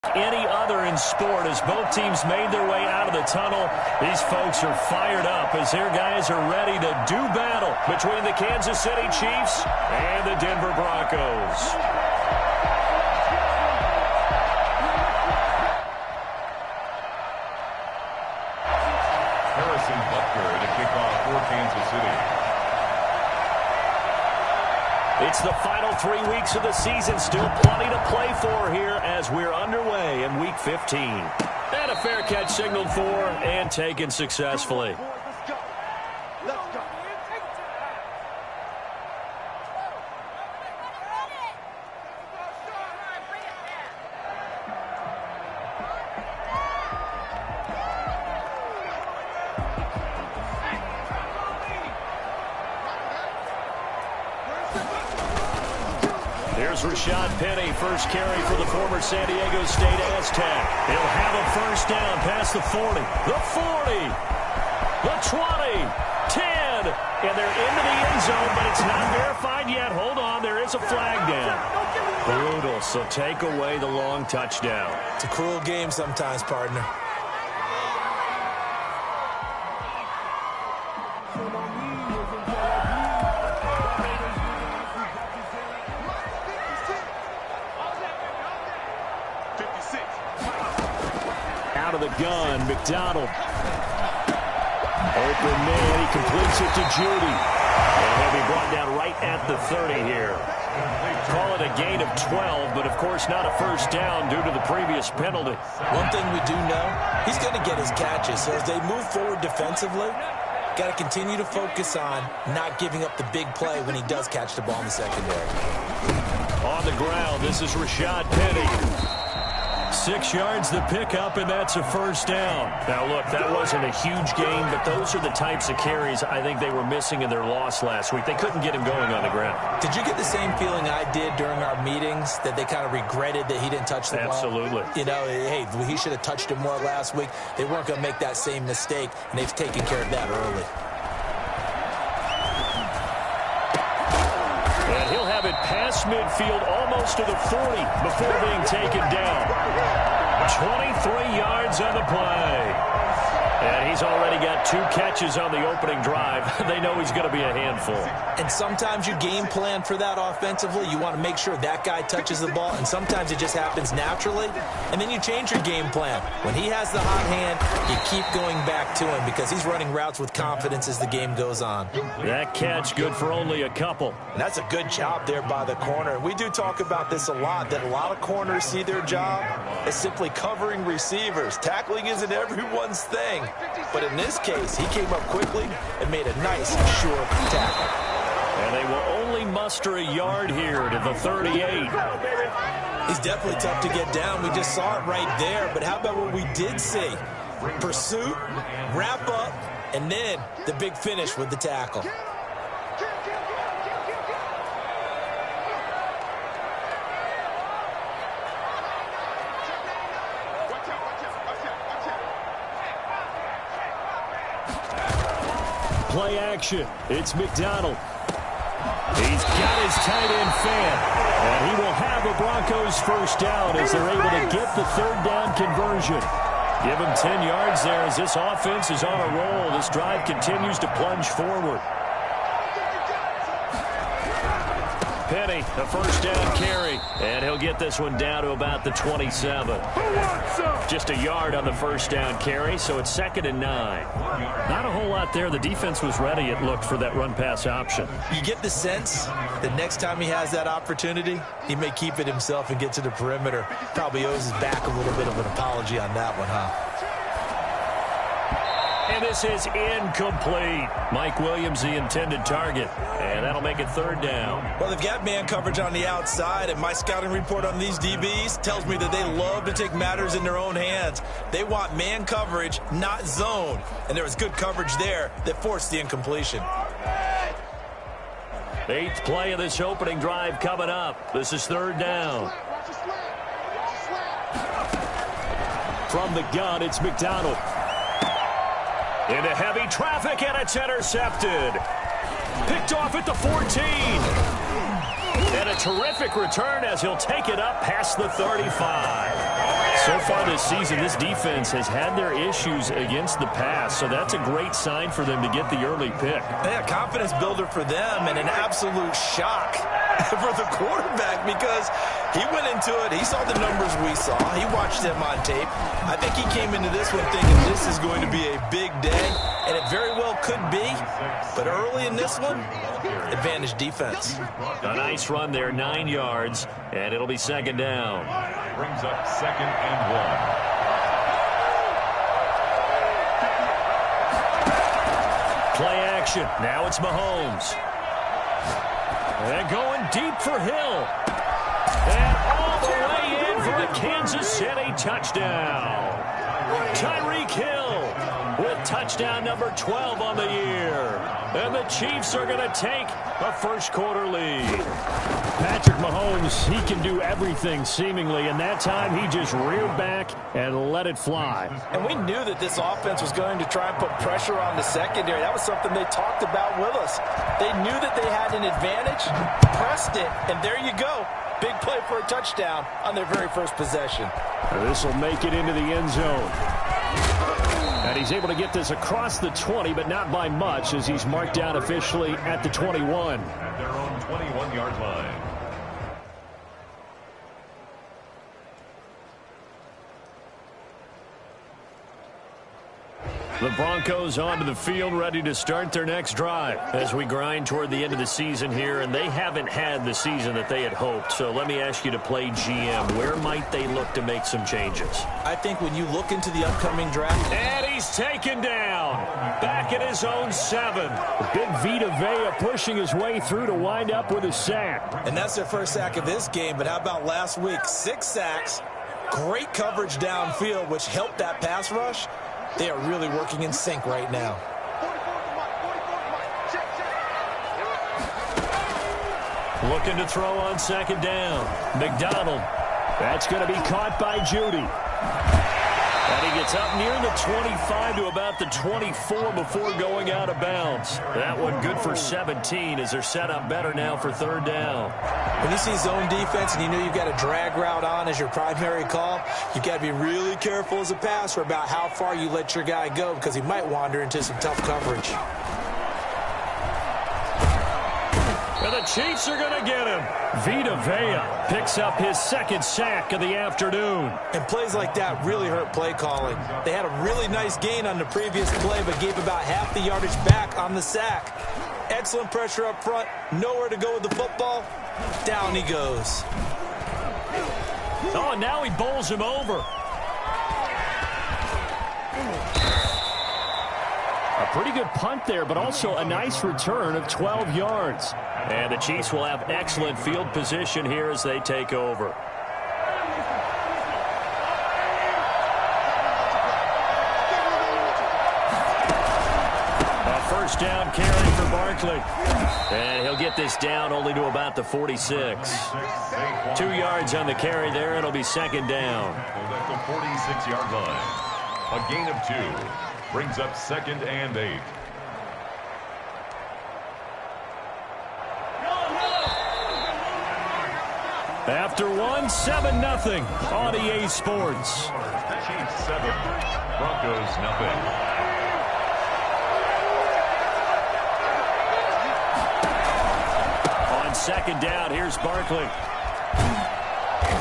Any other in sport, as both teams made their way out of the tunnel, these folks are fired up as their guys are ready to do battle between the Kansas City Chiefs and the Denver Broncos. Harrison Butker to kick off for Kansas City. It's the final 3 weeks of the season. Still plenty to play for here as we're underway in Week 15. And a fair catch signaled for and taken successfully. Here's Rashad Penny, first carry for the former San Diego State Aztec. He'll have a first down past the 40, the 40, the 20, 10, and they're into the end zone, but it's not verified yet. Hold on, there is a flag down. Brutal, so take away the long touchdown. It's a cruel game sometimes, partner. Out of the gun, McDonald. Open man, he completes it to Judy. And he'll be brought down right at the 30 here. Call it a gain of 12, but of course not a first down due to the previous penalty. One thing we do know, he's going to get his catches. So as they move forward defensively, got to continue to focus on not giving up the big play when he does catch the ball in the secondary. On the ground, this is Rashad Penny. 6 yards the pickup, and that's a first down. Now, look, that wasn't a huge gain, but those are the types of carries I think they were missing in their loss last week. They couldn't get him going on the ground. Did you get the same feeling I did during our meetings, that they kind of regretted that he didn't touch the ball? Absolutely. You know, hey, he should have touched it more last week. They weren't going to make that same mistake, and they've taken care of that early. And he'll have it past midfield almost to the 40 before being taken down. 23 yards on the play. And he's already got 2 catches on the opening drive. They know he's going to be a handful. And sometimes you game plan for that offensively. You want to make sure that guy touches the ball, and sometimes it just happens naturally. And then you change your game plan. When he has the hot hand, you keep going back to him because he's running routes with confidence as the game goes on. That catch good for only a couple. And that's a good job there by the corner. We do talk about this a lot, that a lot of corners see their job as simply covering receivers. Tackling isn't everyone's thing. But in this case, he came up quickly and made a nice, short tackle. And they will only muster a yard here to the 38. He's definitely tough to get down. We just saw it right there. But how about what we did see? Pursuit, wrap up, and then the big finish with the tackle. Play action. It's McDonald. He's got his tight end fan. And he will have a Broncos first down as they're able to get the third down conversion. Give him 10 yards there as this offense is on a roll. This drive continues to plunge forward. Penny, a first down carry. And he'll get this one down to about the 27. Just a yard on the first down carry, so it's 2nd and 9. Not a whole lot there. The defense was ready, it looked, for that run-pass option. You get the sense that next time he has that opportunity, he may keep it himself and get to the perimeter. Probably owes his back a little bit of an apology on that one, huh? And this is incomplete. Mike Williams, the intended target. And that'll make it 3rd down. Well, they've got man coverage on the outside, and my scouting report on these DBs tells me that they love to take matters in their own hands. They want man coverage, not zone. And there was good coverage there that forced the incompletion. 8th play of this opening drive coming up. This is 3rd down. From the gun, it's McDonald. Into heavy traffic, and it's intercepted. Picked off at the 14. And a terrific return as he'll take it up past the 35. far this season, this defense has had their issues against the pass, so that's a great sign for them to get the early pick. Yeah, confidence builder for them and an absolute shock for the quarterback because he went into it. He saw the numbers we saw. He watched them on tape. I think he came into this one thinking this is going to be a big day, and it very well could be. But early in this one, advantage defense. A nice run there, 9 yards, and it'll be second down. Brings up 2nd and 1. Play action. Now it's Mahomes. And going deep for Hill. And all the way in for a Kansas City touchdown. Tyreek Hill with touchdown number 12 on the year. And the Chiefs are going to take a first-quarter lead. Patrick Mahomes, he can do everything seemingly, and that time he just reared back and let it fly. And we knew that this offense was going to try and put pressure on the secondary. That was something they talked about with us. They knew that they had an advantage, pressed it, and there you go. Big play for a touchdown on their very first possession. This will make it into the end zone. And he's able to get this across the 20, but not by much, as he's marked down officially at the 21. At their own 21-yard line. The Broncos onto the field, ready to start their next drive as we grind toward the end of the season here, and they haven't had the season that they had hoped. So let me ask you to play GM. Where might they look to make some changes? I think when you look into the upcoming draft. And he's taken down. Back at his own 7. Big Vita Vea pushing his way through to wind up with a sack. And that's their first sack of this game, but how about last week? 6 sacks, great coverage downfield, which helped that pass rush. They are really working in sync right now. Looking to throw on second down. McDonald. That's going to be caught by Judy. And he gets up near the 25 to about the 24 before going out of bounds. That one good for 17 as they're set up better now for third down. When you see zone defense and you know you've got a drag route on as your primary call, you've got to be really careful as a passer about how far you let your guy go because he might wander into some tough coverage. And the Chiefs are going to get him. Vita Vea picks up his second sack of the afternoon. And plays like that really hurt play calling. They had a really nice gain on the previous play, but gave about half the yardage back on the sack. Excellent pressure up front. Nowhere to go with the football. Down he goes. Oh, and now he bowls him over. A pretty good punt there, but also a nice return of 12 yards. And the Chiefs will have excellent field position here as they take over. A first down carry for Barkley. And he'll get this down only to about the 46. 2 yards on the carry there. It'll be second down. At the 46-yard line. A gain of 2. Brings up 2nd and 8. After 1, 7-0 on EA Sports. Chiefs 7, Broncos nothing. On second down, here's Barkley.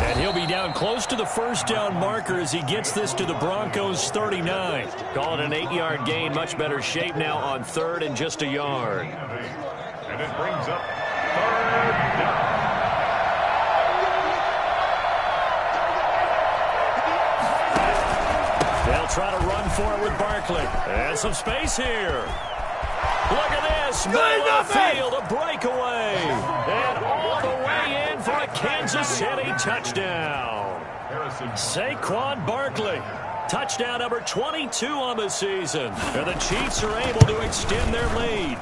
And he'll be down close to the first down marker as he gets this to the Broncos 39. Call it an 8-yard gain, much better shape now on third and just a yard. And it brings up third down. They'll try to run for it with Barkley. And some space here. Look at this. Middle of the field, a breakaway. And all the way in for a Kansas City touchdown. Saquon Barkley. Touchdown number 22 on the season. And the Chiefs are able to extend their lead.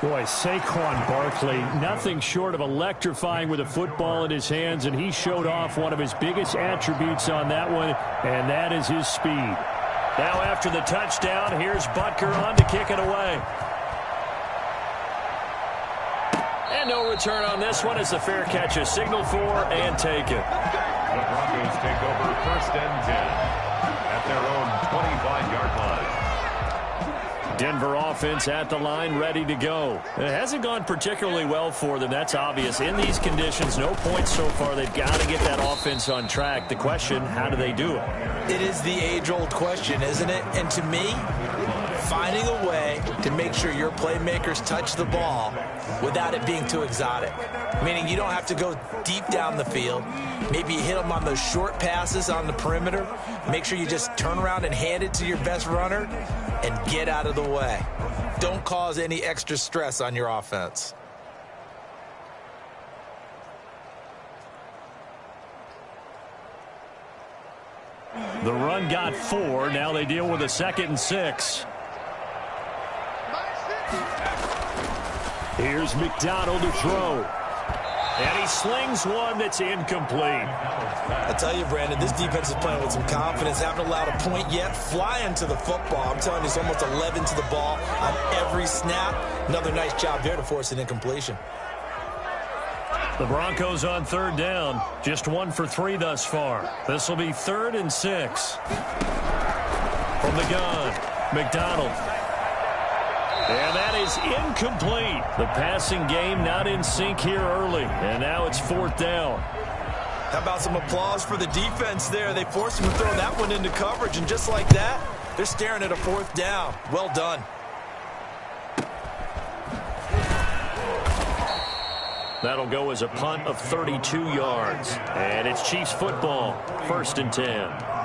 Boy, Saquon Barkley, nothing short of electrifying with a football in his hands, and he showed off one of his biggest attributes on that one, and that is his speed. Now after the touchdown, here's Butker on to kick it away. And no return on this one as the fair catch is signaled for and taken. The Broncos take over 1st and 10. their own 25-yard line. Denver offense at the line, ready to go. It hasn't gone particularly well for them. That's obvious. In these conditions, no points so far. They've got to get that offense on track. The question, how do they do it? It is the age-old question, isn't it? And to me, finding a way to make sure your playmakers touch the ball without it being too exotic. Meaning you don't have to go deep down the field. Maybe you hit them on those short passes on the perimeter. Make sure you just turn around and hand it to your best runner and get out of the way. Don't cause any extra stress on your offense. The run got 4. Now they deal with a 2nd and 6. Here's McDonald to throw. And he slings one that's incomplete. I tell you, Brandon, this defense is playing with some confidence. Haven't allowed a point yet. Flying to the football. I'm telling you, it's almost 11 to the ball on every snap. Another nice job there to force an incompletion. The Broncos on 3rd down. Just 1 for 3 thus far. This will be 3rd and 6. From the gun, McDonald. And that is incomplete. The passing game not in sync here early. And now it's 4th down. How about some applause for the defense there? They forced him to throw that one into coverage, and just like that, they're staring at a 4th down. Well done. That'll go as a punt of 32 yards. And it's Chiefs football, 1st and 10.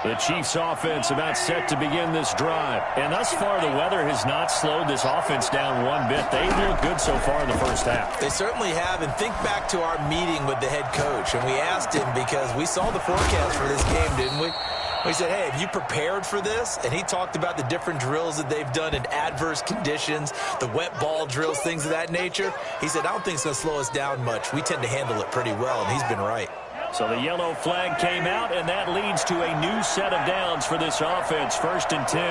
The Chiefs offense about set to begin this drive. And thus far, the weather has not slowed this offense down one bit. They look good so far in the first half. They certainly have. And think back to our meeting with the head coach. And we asked him because we saw the forecast for this game, didn't we? We said, hey, have you prepared for this? And he talked about the different drills that they've done in adverse conditions, the wet ball drills, things of that nature. He said, I don't think it's going to slow us down much. We tend to handle it pretty well, and he's been right. So the yellow flag came out, and that leads to a new set of downs for this offense, 1st and 10.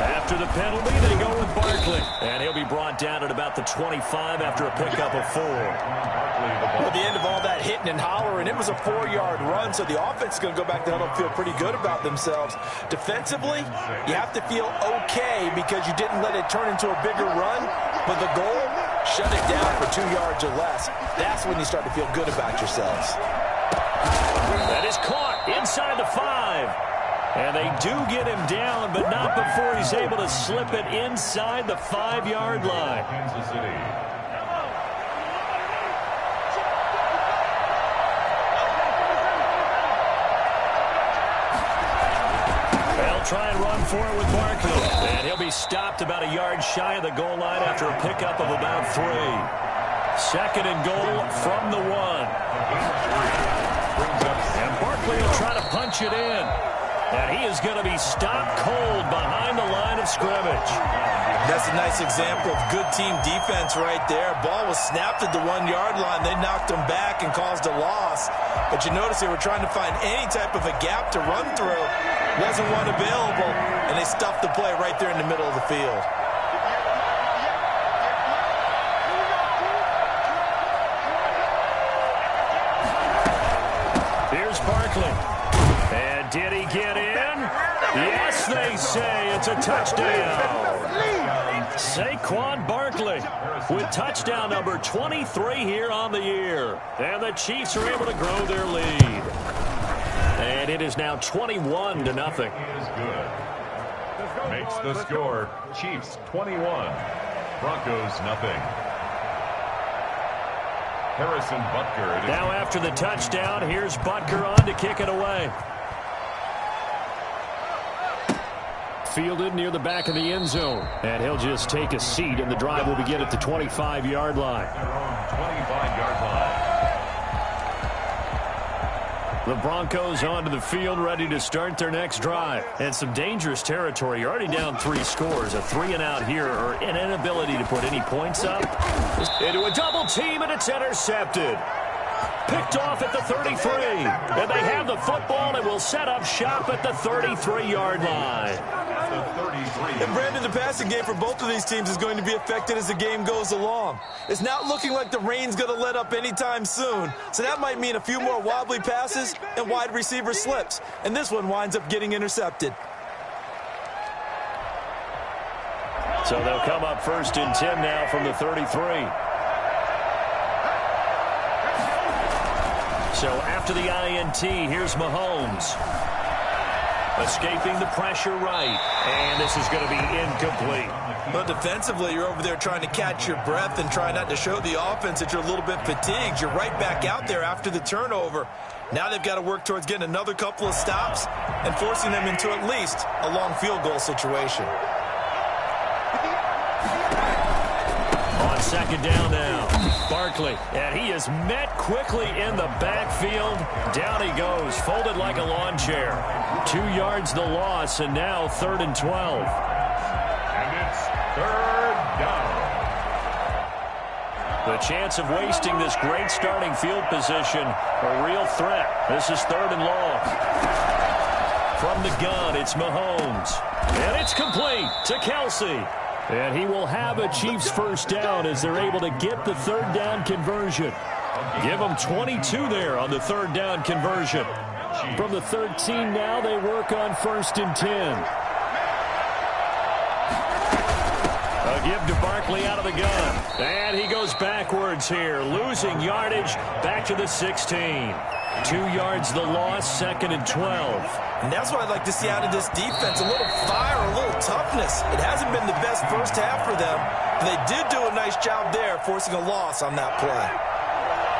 After the penalty, they go with Barkley. And he'll be brought down at about the 25 after a pickup of 4. Well, at the end of all that hitting and hollering, it was a 4-yard run, so the offense is going to go back to huddle and feel pretty good about themselves. Defensively, you have to feel okay because you didn't let it turn into a bigger run, but the goal, shut it down for 2 yards or less. That's when you start to feel good about yourselves. That is caught inside the 5. And they do get him down, but not before he's able to slip it inside the 5-yard line. Kansas City. They'll try and run for it with Barkley. And he'll be stopped about a yard shy of the goal line after a pickup of about 3. 2nd and goal from the 1. And Barkley will try to punch it in. And he is going to be stopped cold behind the line of scrimmage. That's a nice example of good team defense right there. Ball was snapped at the 1-yard line. They knocked him back and caused a loss. But you notice they were trying to find any type of a gap to run through. Wasn't one available, and they stuffed the play right there in the middle of the field. Here's Barkley. And did he get in? Yes, they say it's a touchdown. Saquon Barkley with touchdown number 23 here on the year. And the Chiefs are able to grow their lead. And it is now 21-0. He is good. Makes the score Chiefs 21, Broncos nothing. Harrison Butker. Now after the touchdown, here's Butker on to kick it away. Fielded near the back of the end zone. And he'll just take a seat, and the drive will begin at the 25-yard line. 25-yard line. The Broncos onto the field, ready to start their next drive. And some dangerous territory. You're already down 3 scores. A 3-and-out here, or an inability to put any points up. Into a double team, and it's intercepted. Picked off at the 33. And they have the football and will set up shop at the 33-yard line. And Brandon, the passing game for both of these teams is going to be affected as the game goes along. It's not looking like the rain's going to let up anytime soon, so that might mean a few more wobbly passes and wide receiver slips. And this one winds up getting intercepted. So they'll come up 1st and 10 now from the 33. So after the INT, here's Mahomes. Escaping the pressure right. And this is going to be incomplete. But defensively, you're over there trying to catch your breath and try not to show the offense that you're a little bit fatigued. You're right back out there after the turnover. Now they've got to work towards getting another couple of stops and forcing them into at least a long field goal situation. On 2nd down now, Barkley, and he is met quickly in the backfield. Down he goes, folded like a lawn chair. 2 yards the loss, and now 3rd and 12. And it's 3rd down. The chance of wasting this great starting field position, a real threat. This is 3rd and long. From the gun, it's Mahomes. And it's complete to Kelce. And he will have a Chiefs first down as they're able to get the 3rd down conversion. Give them 22 there on the 3rd down conversion. From the 13 now, they work on 1st and 10. A give to Barkley out of the gun. And he goes backwards here, losing yardage back to the 16. 2 yards the loss, 2nd and 12. And that's what I'd like to see out of this defense, a little fire, a little toughness. It hasn't been the best first half for them, but they did do a nice job there, forcing a loss on that play.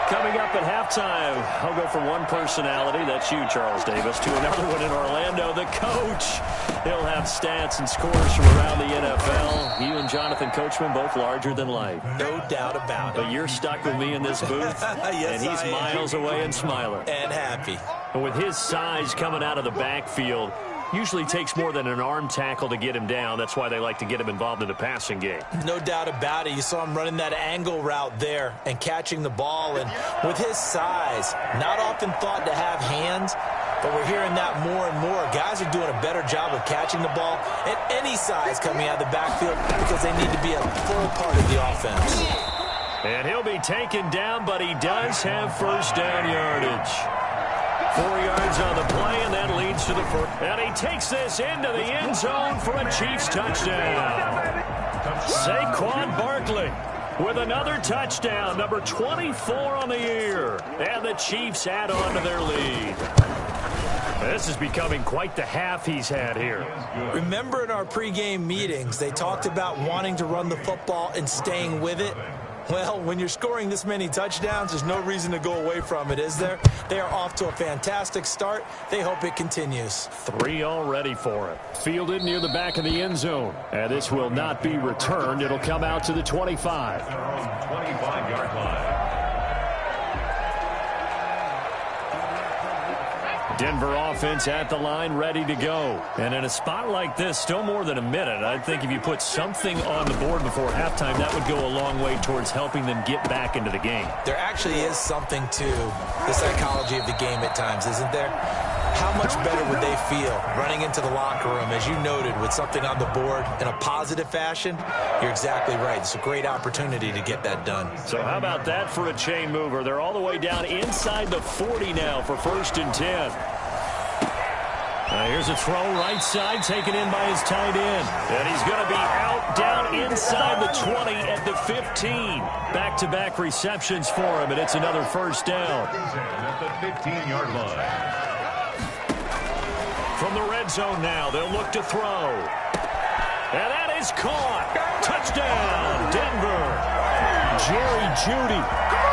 Coming up at halftime, I'll go from one personality, that's you, Charles Davis, to another one in Orlando, the coach. He'll have stats and scores from around the NFL. You and Jonathan Coachman, both larger than life. No doubt about it. But you're stuck with me in this booth, yes, and he's miles away and smiling. And happy. And with his size coming out of the backfield, usually takes more than an arm tackle to get him down. That's why they like to get him involved in the passing game. No doubt about it. You saw him running that angle route there and catching the ball. And with his size, not often thought to have hands, but we're hearing that more and more. Guys are doing a better job of catching the ball at any size coming out of the backfield because they need to be a full part of the offense. And he'll be taken down, but he does have first down yardage. 4 yards on the play, and that leads to the first. And he takes this into the end zone for a Chiefs touchdown. Saquon Barkley with another touchdown, number 24 on the year. And the Chiefs add on to their lead. This is becoming quite the half he's had here. Remember in our pregame meetings, they talked about wanting to run the football and staying with it? Well, when you're scoring this many touchdowns, there's no reason to go away from it, is there? They are off to a fantastic start. They hope it continues. 3 already for it. Fielded near the back of the end zone. And this will not be returned. It'll come out to the 25. 25-yard line. Denver offense at the line, ready to go. And in a spot like this, still more than a minute. I think if you put something on the board before halftime, that would go a long way towards helping them get back into the game. There actually is something to the psychology of the game at times, isn't there? How much better would they feel running into the locker room, as you noted, with something on the board in a positive fashion? You're exactly right. It's a great opportunity to get that done. So how about that for a chain mover? They're all the way down inside the 40 now for 1st and 10. Here's a throw right side taken in by his tight end. And he's going to be out down inside the 20 at the 15. Back-to-back receptions for him, and it's another first down. At the 15-yard line. From the red zone now, they'll look to throw. And that is caught. Touchdown, Denver. Jerry Jeudy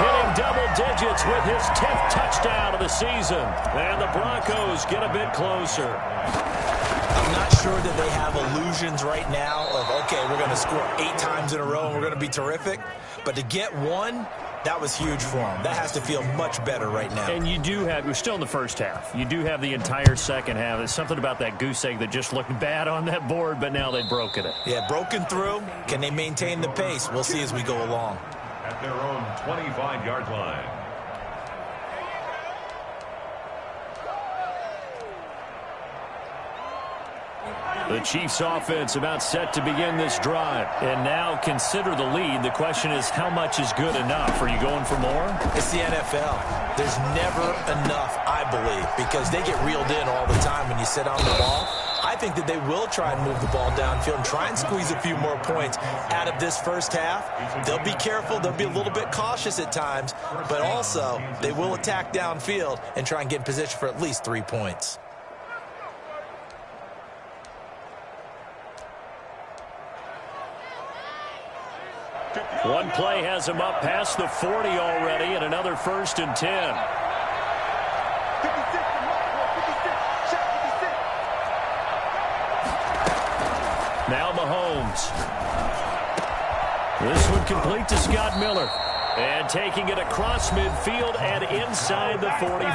hitting double digits with his 10th touchdown of the season. And the Broncos get a bit closer. I'm not sure that they have illusions right now of, okay, we're going to score 8 times in a row and we're going to be terrific. But to get one, that was huge for them. That has to feel much better right now. And you do have, we're still in the first half. You do have the entire second half. There's something about that goose egg that just looked bad on that board, but now they've broken it. Yeah, broken through. Can they maintain the pace? We'll see as we go along. At their own 25-yard line. The Chiefs offense about set to begin this drive. And now consider the lead. The question is, how much is good enough? Are you going for more? It's the NFL. There's never enough, I believe, because they get reeled in all the time when you sit on the ball. I think that they will try and move the ball downfield and try and squeeze a few more points out of this first half. They'll be careful. They'll be a little bit cautious at times, but also they will attack downfield and try and get in position for at least 3 points. One play has him up past the 40 already, and another 1st and 10. Now Mahomes. This one complete to Scott Miller. And taking it across midfield and inside the 45.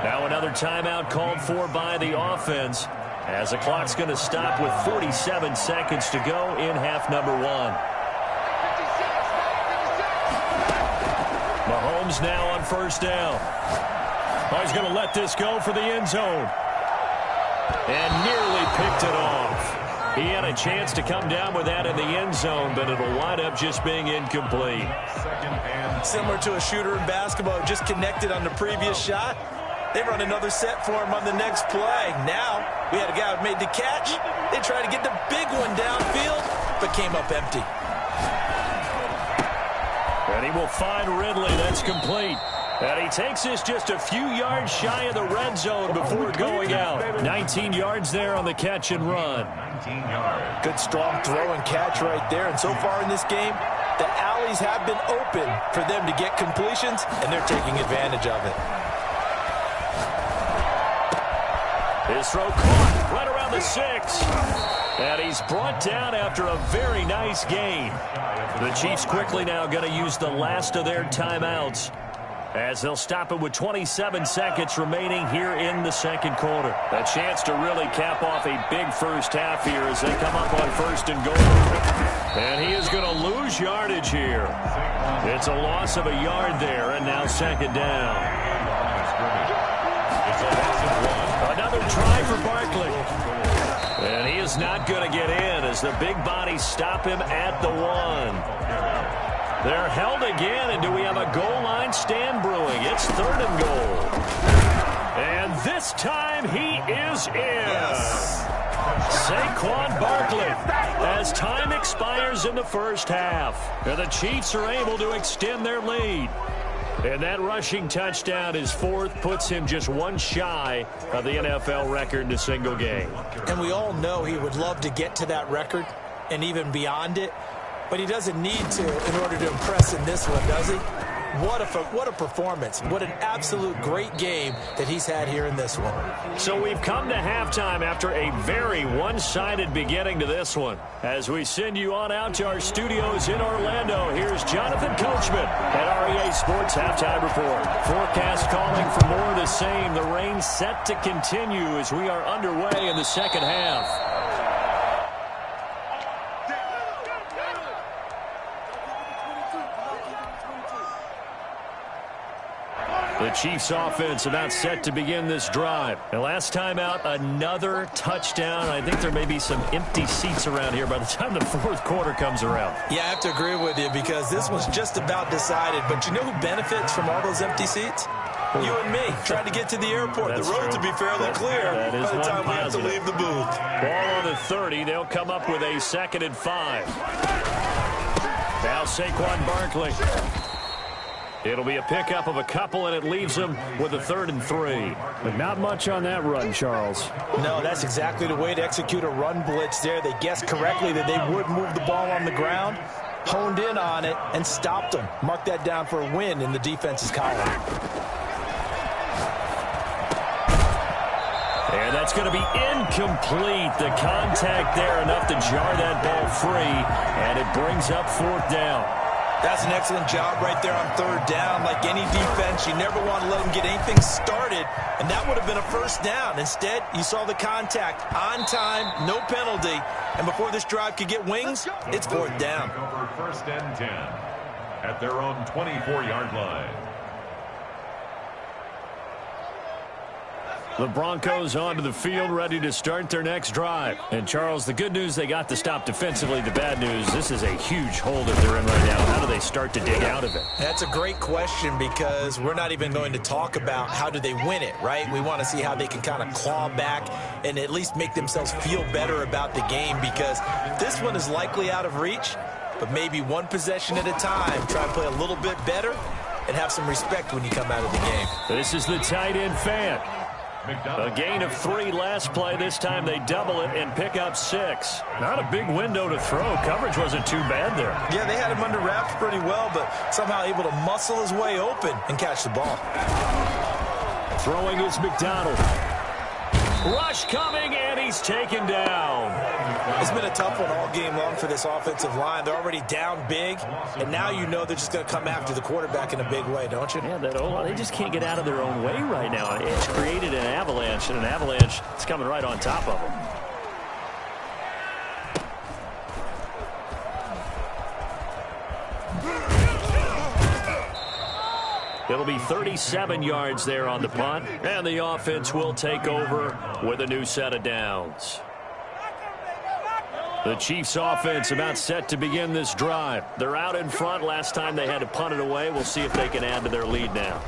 Now another timeout called for by the offense, as the clock's going to stop with 47 seconds to go in half number 1. Mahomes now on 1st down. Oh, he's going to let this go for the end zone. And nearly picked it off. He had a chance to come down with that in the end zone, but it'll wind up just being incomplete. Similar to a shooter in basketball, just connected on the previous shot. They run another set for him on the next play. Now, we had a guy who made the catch. They tried to get the big one downfield, but came up empty. And he will find Ridley. That's complete. And he takes this just a few yards shy of the red zone before going out. 19 yards there on the catch and run. Good strong throw and catch right there. And so far in this game, the alleys have been open for them to get completions, and they're taking advantage of it. His throw caught right around the 6. And he's brought down after a very nice gain. The Chiefs quickly now going to use the last of their timeouts, as they'll stop it with 27 seconds remaining here in the second quarter. A chance to really cap off a big first half here as they come up on 1st and goal. And he is going to lose yardage here. It's a loss of a yard there, and now 2nd down. Another try for Barkley. And he is not going to get in as the big bodies stop him at the 1. They're held again, and do we have a goal line stand brewing? It's 3rd and goal. And this time he is in. Yes. Saquon Barkley, as time expires in the first half. And the Chiefs are able to extend their lead. And that rushing touchdown is 4th, puts him just one shy of the NFL record in a single game. And we all know he would love to get to that record and even beyond it. But he doesn't need to in order to impress in this one, does he? What a performance. What an absolute great game that he's had here in this one. So we've come to halftime after a very one-sided beginning to this one. As we send you on out to our studios in Orlando, here's Jonathan Coachman at REA Sports Halftime Report. Forecast calling for more of the same. The rain set to continue as we are underway in the second half. The Chiefs offense about set to begin this drive. And last time out, another touchdown. I think there may be some empty seats around here by the time the 4th quarter comes around. Yeah, I have to agree with you because this was just about decided. But you know who benefits from all those empty seats? You and me, trying to get to the airport. That's the roads true. will be fairly clear by the time we have to leave the booth. Ball on the 30. They'll come up with a 2nd and 5. Now Saquon Barkley. It'll be a pickup of a couple, and it leaves them with a 3rd and 3. But not much on that run, Charles. No, that's exactly the way to execute a run blitz there. They guessed correctly that they would move the ball on the ground, honed in on it, and stopped them. Mark that down for a win in the defense's column. And that's going to be incomplete. The contact there enough to jar that ball free, and it brings up 4th down. That's an excellent job right there on 3rd down. Like any defense, you never want to let them get anything started, and that would have been a 1st down. Instead, you saw the contact on time, no penalty, and before this drive could get wings, it's 4th down. Over 1st and 10 at their own 24-yard line. The Broncos onto the field, ready to start their next drive. And, Charles, the good news, they got the stop defensively. The bad news, this is a huge hole that they're in right now. How do they start to dig out of it? That's a great question because we're not even going to talk about how do they win it, right? We want to see how they can kind of claw back and at least make themselves feel better about the game, because this one is likely out of reach, but maybe one possession at a time. Try and play a little bit better and have some respect when you come out of the game. This is the tight end fan. A gain of 3 last play. This time they double it and pick up 6. Not a big window to throw. Coverage wasn't too bad there. Yeah, they had him under wraps pretty well, but somehow able to muscle his way open and catch the ball. Throwing is McDonald. Rush coming, and he's taken down. It's been a tough one all game long for this offensive line. They're already down big, and now you know they're just going to come after the quarterback in a big way, don't you? Yeah, they just can't get out of their own way right now. It's created an avalanche, and an avalanche is coming right on top of them. It'll be 37 yards there on the punt, and the offense will take over with a new set of downs. The Chiefs offense about set to begin this drive. They're out in front. Last time they had to punt it away. We'll see if they can add to their lead now.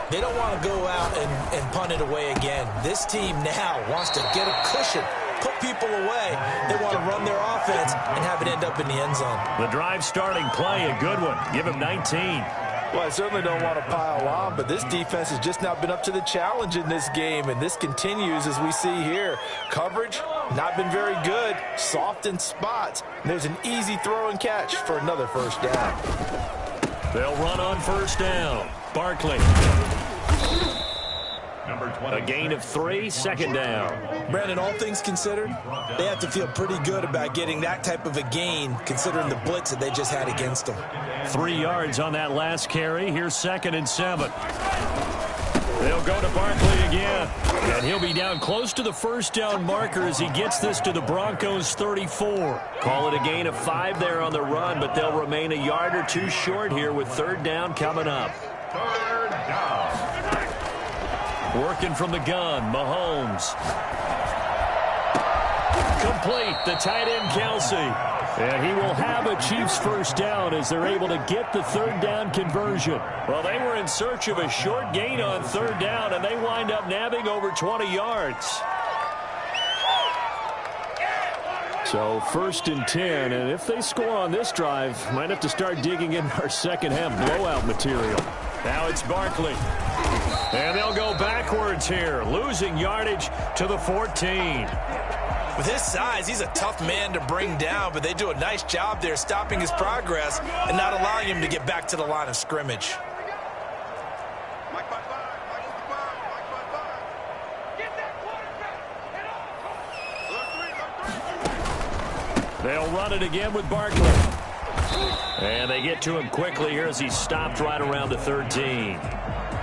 They don't want to go out and punt it away again. This team now wants to get a cushion, put people away. They want to run their offense and have it end up in the end zone. The drive starting play, a good one. Give him 19. Well, I certainly don't want to pile on, but this defense has just not been up to the challenge in this game, and this continues as we see here. Coverage, not been very good, soft in spots. There's an easy throw and catch for another first down. They'll run on first down. Barkley. A gain of 3, second down. Brandon, all things considered, they have to feel pretty good about getting that type of a gain considering the blitz that they just had against them. 3 yards on that last carry. Here's 2nd and 7. They'll go to Barkley again, and he'll be down close to the first down marker as he gets this to the Broncos 34. Call it a gain of 5 there on the run, but they'll remain a yard or 2 short here with 3rd down coming up. 3rd down. Working from the gun, Mahomes. Complete, the tight end, Kelsey. And he will have a Chiefs first down as they're able to get the 3rd down conversion. Well, they were in search of a short gain on 3rd down, and they wind up nabbing over 20 yards. So 1st and 10, and if they score on this drive, might have to start digging in our second half blowout material. Now it's Barkley. And they'll go backwards here, losing yardage to the 14. With his size, he's a tough man to bring down, but they do a nice job there stopping his progress and not allowing him to get back to the line of scrimmage. They'll run it again with Barkley. And they get to him quickly here as he's stopped right around the 13.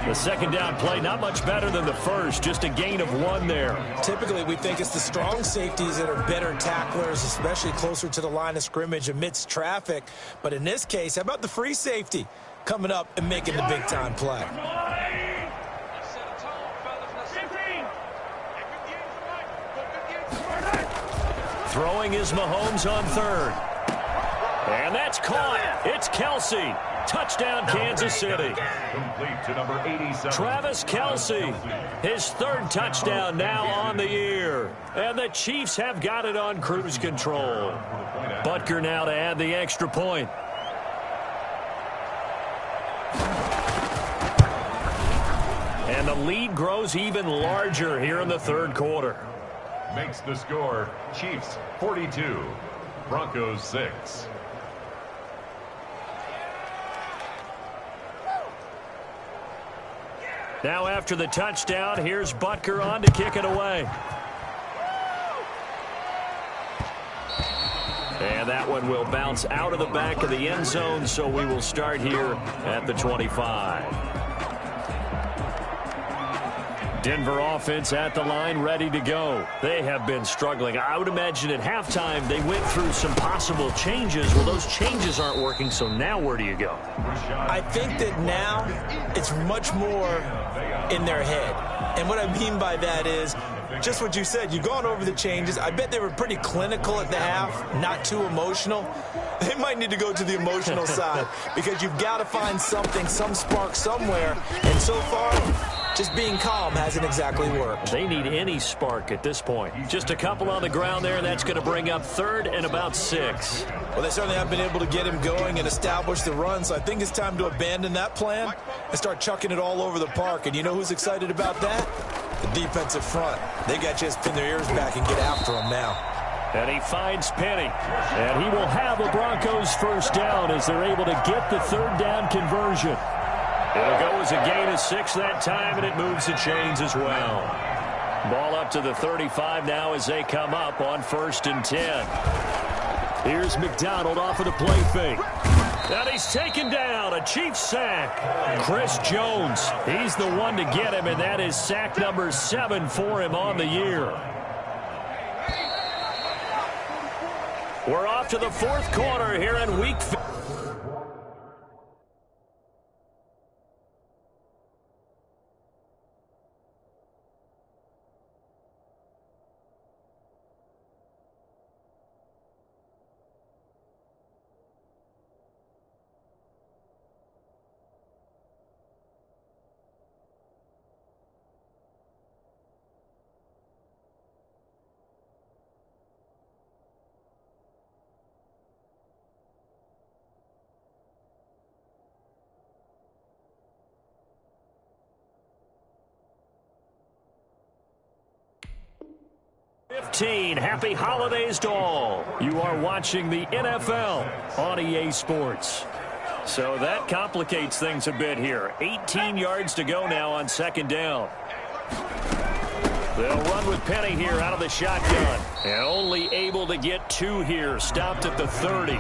The second down play, not much better than the first, just a gain of 1 there. Typically, we think it's the strong safeties that are better tacklers, especially closer to the line of scrimmage amidst traffic. But in this case, how about the free safety coming up and making the big-time play? Throwing is Mahomes on 3rd. And that's caught. It's Kelsey. Touchdown, Kansas City. Complete to number 87. Travis Kelsey, his 3rd touchdown now on the year. And the Chiefs have got it on cruise control. Butker now to add the extra point. And the lead grows even larger here in the 3rd quarter. Makes the score Chiefs 42, Broncos 6. Now after the touchdown, here's Butker on to kick it away. And that one will bounce out of the back of the end zone, so we will start here at the 25. Denver offense at the line, ready to go. They have been struggling. I would imagine at halftime they went through some possible changes. Well, those changes aren't working, so now where do you go? I think that now it's much more in their head. And what I mean by that is just what you said. You've gone over the changes. I bet they were pretty clinical at the half, not too emotional. They might need to go to the emotional side because you've got to find something, some spark somewhere. And so far, just being calm hasn't exactly worked. They need any spark at this point. Just a couple on the ground there, and that's going to bring up 3rd and about 6. Well, they certainly have been able to get him going and establish the run, so I think it's time to abandon that plan and start chucking it all over the park. And you know who's excited about that? The defensive front. They got to just pin their ears back and get after him now. And he finds Penny. And he will have the Broncos first down as they're able to get the 3rd down conversion. It'll go as a gain of 6 that time, and it moves the chains as well. Ball up to the 35 now as they come up on 1st and 10. Here's McDonald off of the play fake. And he's taken down, a Chiefs sack. Chris Jones, he's the one to get him, and that is sack number 7 for him on the year. We're off to the 4th quarter here in week 5. Happy holidays to all. You are watching the NFL on EA Sports. So that complicates things a bit here. 18 yards to go now on 2nd down. They'll run with Penny here out of the shotgun. And only able to get 2 here. Stopped at the 30.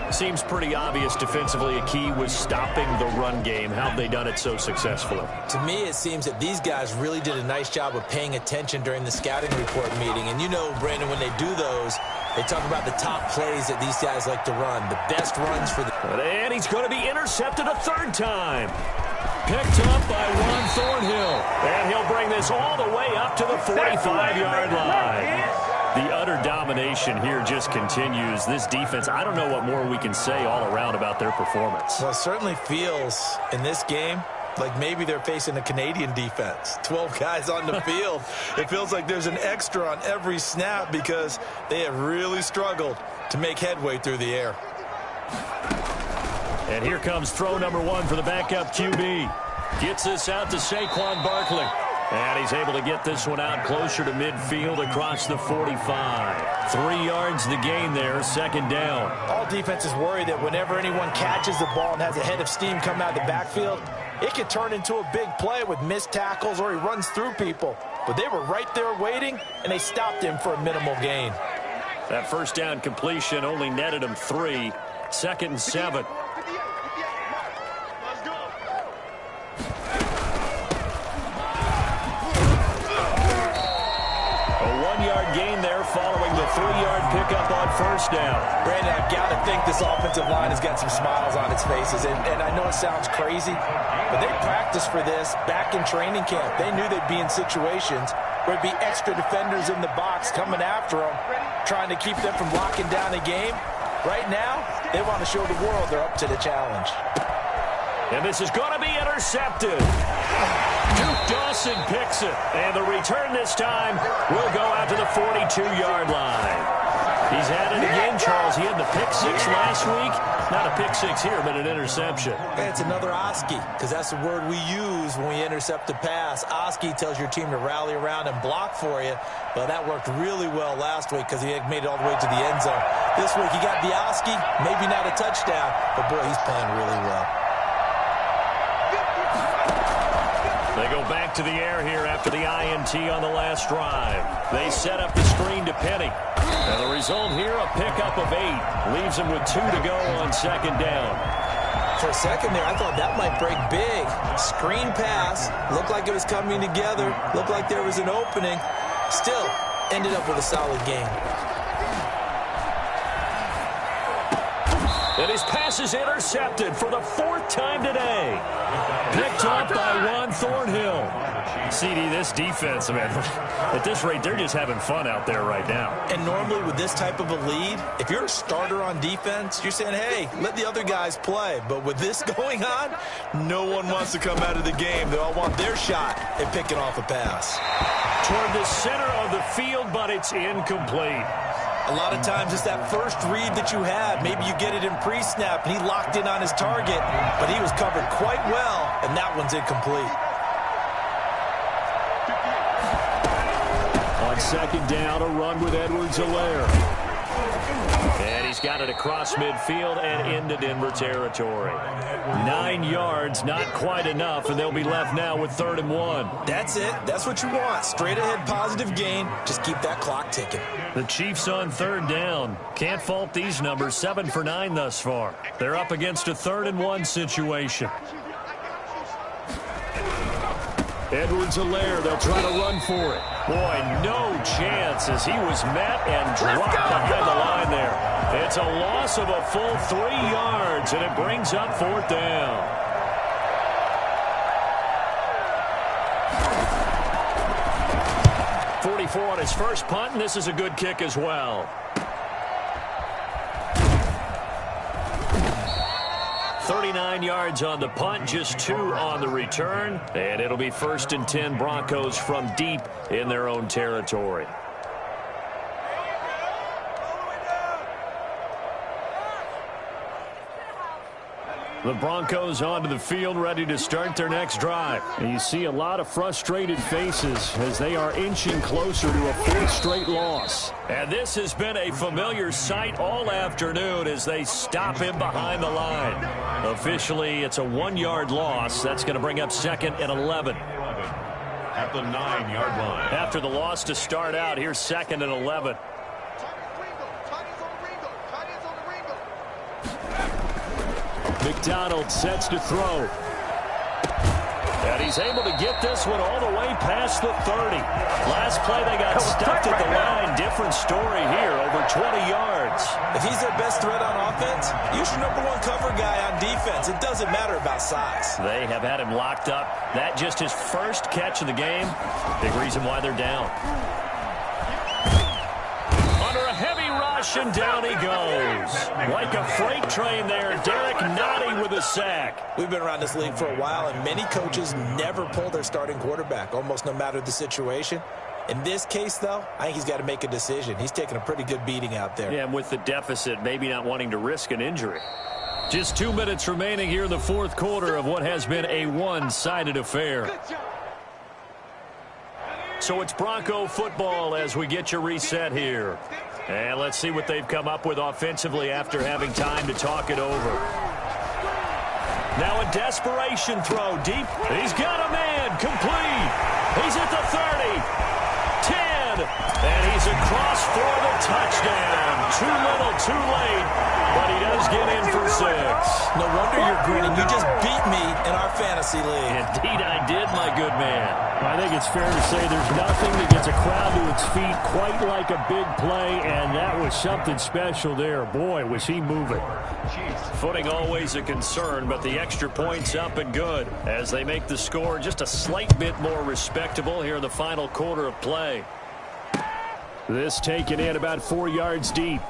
Seems pretty obvious defensively a key was stopping the run game. How have they done it so successfully? To me, it seems that these guys really did a nice job of paying attention during the scouting report meeting. And you know, Brandon, when they do those, they talk about the top plays that these guys like to run, the best runs for the... And he's going to be intercepted a 3rd time. Picked up by Juan Thornhill. And he'll bring this all the way up to the 45-yard line. The utter domination here just continues. This defense, I don't know what more we can say all around about their performance. Well, it certainly feels in this game like maybe they're facing a Canadian defense. 12 guys on the field. It feels like there's an extra on every snap because they have really struggled to make headway through the air. And here comes throw number 1 for the backup QB. Gets this out to Saquon Barkley. And he's able to get this one out closer to midfield across the 45. 3 yards the gain there, 2nd down. All defenses worry that whenever anyone catches the ball and has a head of steam come out of the backfield, it can turn into a big play with missed tackles or he runs through people. But they were right there waiting, and they stopped him for a minimal gain. That 1st down completion only netted him 3. 2nd and 7. Gain there following the 3-yard pickup on 1st down. Brandon, I've got to think this offensive line has got some smiles on its faces. And I know it sounds crazy, but they practiced for this back in training camp. They knew they'd be in situations where it'd be extra defenders in the box coming after them, trying to keep them from locking down a game. Right now, they want to show the world they're up to the challenge. And this is going to be intercepted. Duke Dawson picks it. And the return this time will go out to the 42-yard line. He's had it again, Charles. He had the pick 6 last week. Not a pick 6 here, but an interception. And it's another Oski, because that's the word we use when we intercept a pass. Oski tells your team to rally around and block for you. Well, that worked really well last week because he had made it all the way to the end zone. This week he got the Oski, maybe not a touchdown, but boy, he's playing really well. They go back to the air here after the INT on the last drive. They set up the screen to Penny. And the result here, a pickup of 8. Leaves him with 2 to go on 2nd down. For a second there, I thought that might break big. Screen pass. Looked like it was coming together. Looked like there was an opening. Still, ended up with a solid game. And his pass is intercepted for the 4th time today. Picked up by Juan Thornhill. CD, this defense, man, at this rate, they're just having fun out there right now. And normally with this type of a lead, if you're a starter on defense, you're saying, hey, let the other guys play. But with this going on, no one wants to come out of the game. They all want their shot at picking off a pass. Toward the center of the field, but it's incomplete. A lot of times it's that first read that you have. Maybe you get it in pre-snap, and he locked in on his target, but he was covered quite well, and that one's incomplete. On 2nd down, a run with Edwards-Helaire. And he's got it across midfield and into Denver territory. 9 yards, not quite enough, and they'll be left now with 3rd and 1. That's it. That's what you want. Straight ahead positive gain. Just keep that clock ticking. The Chiefs on 3rd down. Can't fault these numbers. 7 for 9 thus far. They're up against a 3rd and 1 situation. Edwards-Helaire, they'll try to run for it. Boy, no chance as he was met and dropped behind the line there. It's a loss of a full 3 yards, and it brings up 4th down. .44 on his first punt, and this is a good kick as well. 39 yards on the punt, just 2 on the return. And it'll be 1st and 10 Broncos from deep in their own territory. The Broncos onto the field, ready to start their next drive. And you see a lot of frustrated faces as they are inching closer to a 4th straight loss. And this has been a familiar sight all afternoon as they stop him behind the line. Officially, it's a 1-yard loss. That's going to bring up 2nd and 11. At the 9-yard line. After the loss to start out, here's 2nd and 11. McDonald sets to throw. And he's able to get this one all the way past the 30. Last play, they got stuffed at the line. Different story here, over 20 yards. If he's their best threat on offense, use your #1 cover guy on defense. It doesn't matter about size. They have had him locked up. That just his first catch of the game. Big reason why they're down. Under a heavy rush, and down he goes. Like a freight train there, Derek Nottie with a sack. We've been around this league for a while, and many coaches never pull their starting quarterback, almost no matter the situation. In this case, though, I think he's got to make a decision. He's taking a pretty good beating out there. Yeah, and with the deficit, maybe not wanting to risk an injury. Just 2 minutes remaining here in the 4th quarter of what has been a one-sided affair. So it's Bronco football as we get you reset here. And let's see what they've come up with offensively after having time to talk it over. Now a desperation throw deep. He's got a man, complete. He's at the 30, 10, and he's across for the touchdown. Too little, too late, but he does get in for 6. No wonder you're grinning. You just beat me in our fantasy league. Indeed I did, my good man. I think it's fair to say there's nothing that gets a crowd to its feet quite like a big play, and that was something special there. Boy, was he moving. Footing always a concern, but the extra point's up and good as they make the score just a slight bit more respectable here in the final quarter of play. This taken in about 4 yards deep.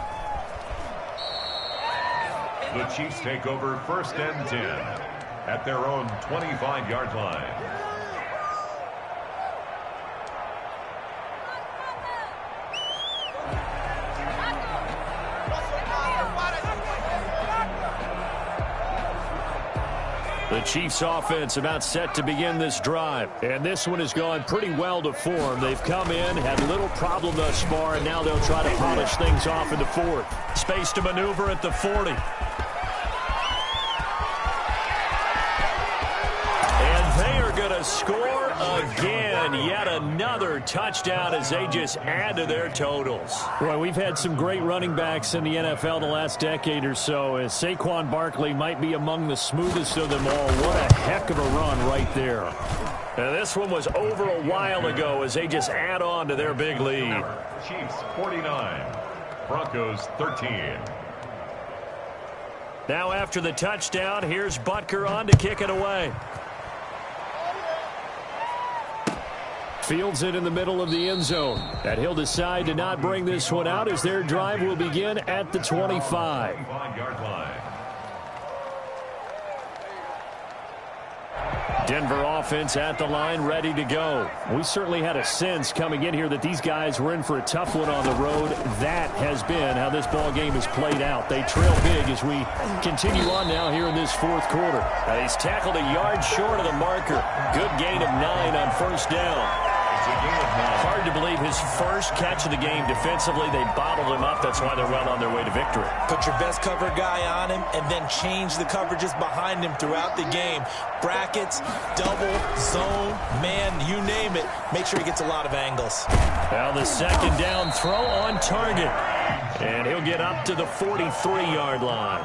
The Chiefs take over 1st and 10 at their own 25-yard line. The Chiefs offense about set to begin this drive. And this one has gone pretty well to form. They've come in, had little problem thus far, and now they'll try to polish things off in the 4th. Space to maneuver at the 40. And they are going to score again. Yet another touchdown as they just add to their totals. Boy, we've had some great running backs in the NFL the last decade or so. As Saquon Barkley might be among the smoothest of them all. What a heck of a run right there. And this one was over a while ago as they just add on to their big lead. Chiefs 49, Broncos 13. Now after the touchdown, here's Butker on to kick it away. Fields it in the middle of the end zone. And he'll decide to not bring this one out as their drive will begin at the 25. 25-yard line. Denver offense at the line, ready to go. We certainly had a sense coming in here that these guys were in for a tough one on the road. That has been how this ball game has played out. They trail big as we continue on now here in this fourth quarter. He's tackled a yard short of the marker. Good gain of 9 on first down. Hard to believe his first catch of the game defensively. They bottled him up. That's why they're well on their way to victory. Put your best cover guy on him and then change the coverages behind him throughout the game. Brackets, double, zone, man, you name it. Make sure he gets a lot of angles. Now the second down throw on target. And he'll get up to the 43-yard line.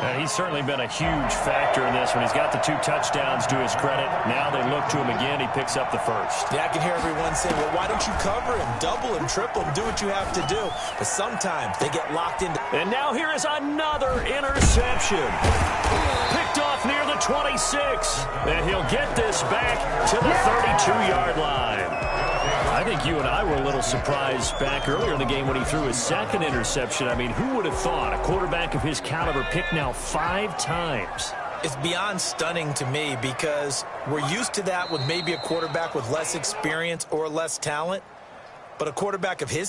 And he's certainly been a huge factor in this one. He's got the 2 touchdowns to his credit. Now they look to him again. He picks up the first. Yeah, I can hear everyone say, well, why don't you cover him, double him, triple him, do what you have to do. But sometimes they get locked into. And now here is another interception. Picked off near the 26. And he'll get this back to the 32-yard line. I think you and I were a little surprised back earlier in the game when he threw his second interception. I mean, who would have thought a quarterback of his caliber picked now 5 times? It's beyond stunning to me because we're used to that with maybe a quarterback with less experience or less talent. But a quarterback of his